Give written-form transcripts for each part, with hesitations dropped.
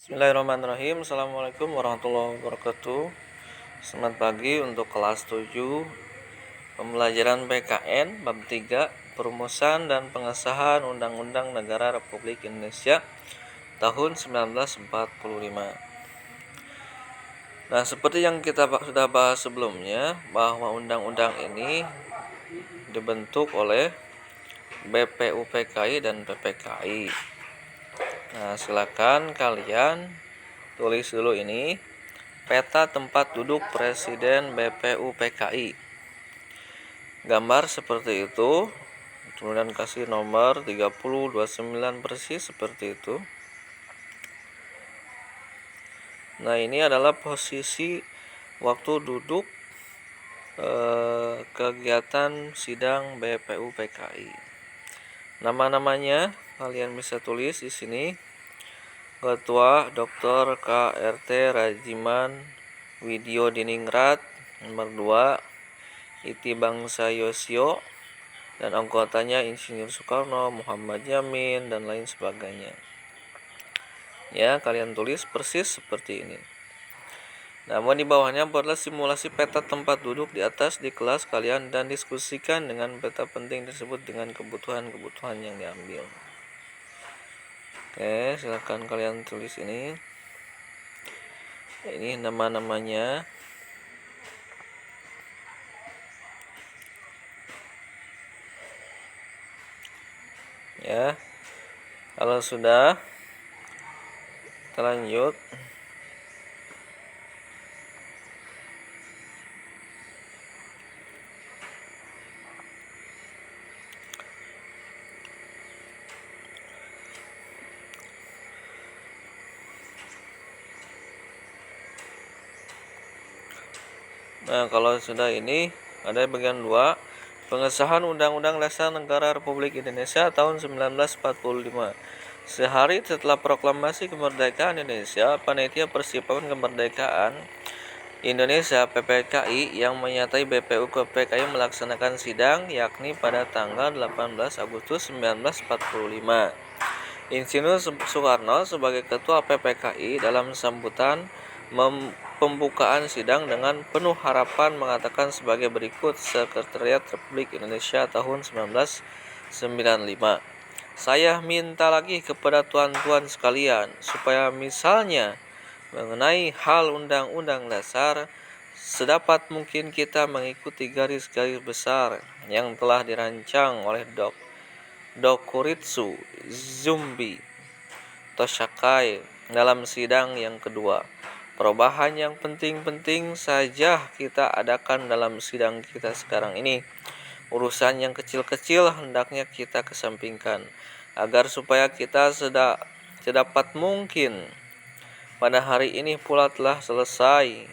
Bismillahirrahmanirrahim. Assalamualaikum warahmatullahi wabarakatuh. Selamat pagi untuk kelas 7 pembelajaran PKN bab 3 perumusan dan pengesahan Undang-Undang Negara Republik Indonesia tahun 1945. Nah, seperti yang kita sudah bahas sebelumnya, bahwa undang-undang ini dibentuk oleh BPUPKI dan PPKI. Nah, silakan kalian tulis dulu ini peta tempat duduk Presiden BPUPKI. Gambar seperti itu. Kemudian kasih nomor 3029 persis seperti itu. Nah, ini adalah posisi waktu duduk kegiatan sidang BPUPKI. Nama-namanya kalian bisa tulis di sini. Ketua Dr. KRT Rajiman Widyo Diningrat. Nomor 2 Iti Bangsa Yosio, dan anggotanya Insinyur Soekarno, Muhammad Yamin, dan lain sebagainya. Ya, kalian tulis persis seperti ini. Namun di bawahnya buatlah simulasi peta tempat duduk di atas di kelas kalian dan diskusikan dengan peta penting tersebut dengan kebutuhan-kebutuhan yang diambil. Oke, silakan kalian tulis ini. Ini nama-namanya. Ya, kalau sudah, kita lanjut. Nah, kalau sudah ini ada bagian 2, pengesahan Undang-Undang Dasar Negara Republik Indonesia tahun 1945. Sehari setelah proklamasi kemerdekaan Indonesia, Panitia Persiapan Kemerdekaan Indonesia (PPKI) yang menyertai BPUPKI melaksanakan sidang, yakni pada tanggal 18 Agustus 1945. Insinyur Soekarno sebagai Ketua PPKI dalam sambutan pembukaan sidang dengan penuh harapan mengatakan sebagai berikut. Sekretariat Republik Indonesia tahun 1995. Saya minta lagi kepada tuan-tuan sekalian supaya misalnya mengenai hal Undang-Undang Dasar, sedapat mungkin kita mengikuti garis-garis besar yang telah dirancang oleh Dokuritsu Zumbi Toshakai dalam sidang yang kedua. Perubahan yang penting-penting saja kita adakan dalam sidang kita sekarang ini. Urusan yang kecil-kecil hendaknya kita kesampingkan, agar supaya kita sedapat mungkin pada hari ini pula telah selesai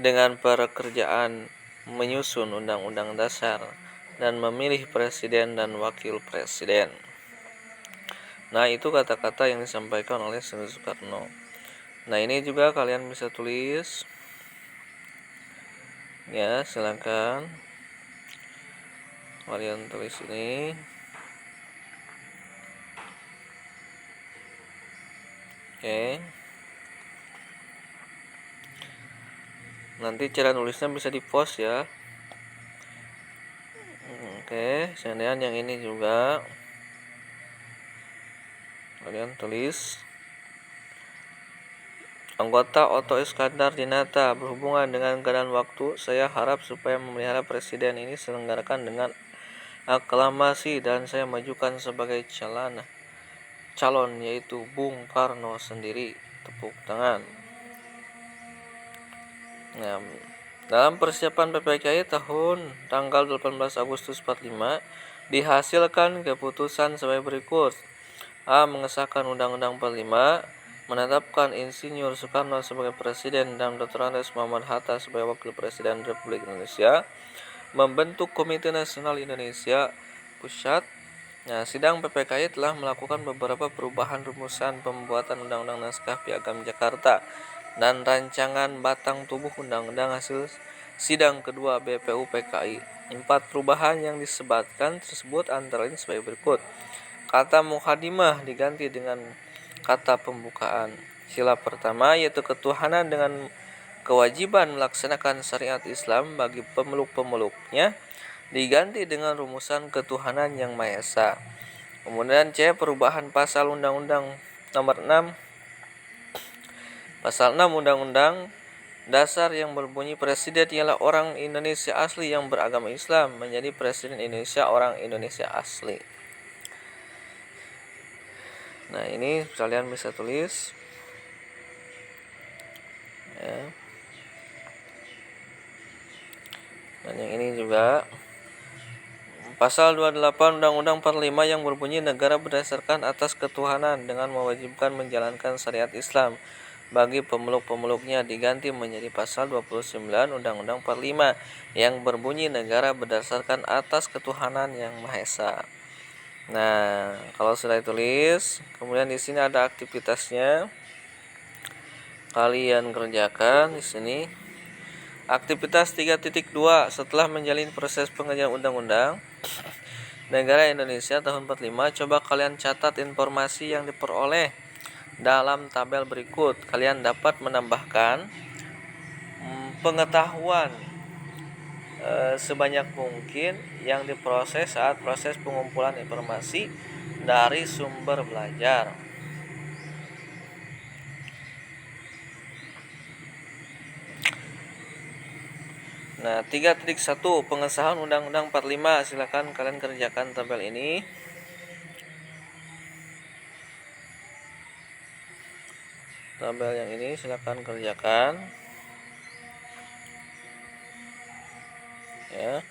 dengan pekerjaan menyusun Undang-Undang Dasar dan memilih presiden dan wakil presiden. Nah, itu kata-kata yang disampaikan oleh Soekarno. Nah, ini juga kalian bisa tulis. Ya, silakan kalian tulis ini. Oke. Nanti cara nulisnya bisa di-post ya. Oke, kemudian yang ini juga kalian tulis. Anggota Otto Iskandar Dinata, berhubungan dengan keadaan waktu, saya harap supaya memelihara presiden ini selenggarakan dengan aklamasi dan saya majukan sebagai calon yaitu Bung Karno sendiri. Tepuk tangan. Nah, dalam persiapan PPKI tahun tanggal 18 Agustus 45 dihasilkan keputusan sebagai berikut. A. Mengesahkan Undang-Undang 45, menetapkan Insinyur Soekarno sebagai Presiden dan Dr. Andes Muhammad Hatta sebagai Wakil Presiden Republik Indonesia, membentuk Komite Nasional Indonesia Pusat. Nah, sidang PPKI telah melakukan beberapa perubahan rumusan pembuatan Undang-Undang Naskah Piagam Jakarta dan rancangan batang tubuh Undang-Undang hasil sidang kedua BPUPKI. 4 perubahan yang disebatkan tersebut antara lain sebagai berikut. Kata mukhadimah diganti dengan kata pembukaan. Khilaf pertama yaitu ketuhanan dengan kewajiban melaksanakan syariat Islam bagi pemeluk-pemeluknya diganti dengan rumusan ketuhanan yang Maha Esa. Kemudian C. Perubahan pasal Undang-Undang Nomor 6 Pasal 6 Undang-Undang Dasar yang berbunyi Presiden ialah orang Indonesia asli yang beragama Islam menjadi Presiden Indonesia orang Indonesia asli. Nah, ini kalian bisa tulis ya. Dan yang ini juga Pasal 28 Undang-Undang 45 yang berbunyi negara berdasarkan atas ketuhanan dengan mewajibkan menjalankan syariat Islam bagi pemeluk-pemeluknya diganti menjadi pasal 29 Undang-Undang 45 yang berbunyi negara berdasarkan atas ketuhanan yang Maha Esa. Nah, kalau sudah ditulis, kemudian di sini ada aktivitasnya. Kalian kerjakan di sini. Aktivitas 3.2 setelah menjalin proses pengerjaan undang-undang negara Indonesia tahun 45, coba kalian catat informasi yang diperoleh dalam tabel berikut. Kalian dapat menambahkan pengetahuan sebanyak mungkin yang diproses saat proses pengumpulan informasi dari sumber belajar. Nah, 3.1 pengesahan Undang-Undang 45. Silakan kalian kerjakan tabel ini. Tabel yang ini silakan kerjakan. Ya.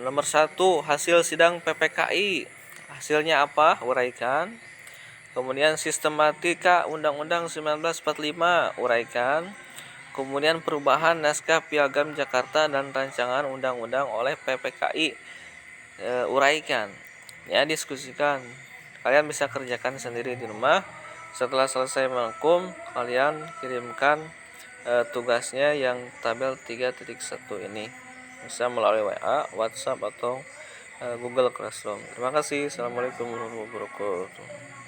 Nomor 1, hasil sidang PPKI. Hasilnya apa? Uraikan. Kemudian sistematika Undang-Undang 1945, uraikan. Kemudian perubahan naskah Piagam Jakarta dan rancangan undang-undang oleh PPKI, uraikan. Ya, diskusikan. Kalian bisa kerjakan sendiri di rumah. Setelah selesai merangkum, kalian kirimkan tugasnya yang tabel 3.1 ini. Bisa melalui WA, WhatsApp atau Google Classroom. Terima kasih. Assalamualaikum warahmatullahi wabarakatuh.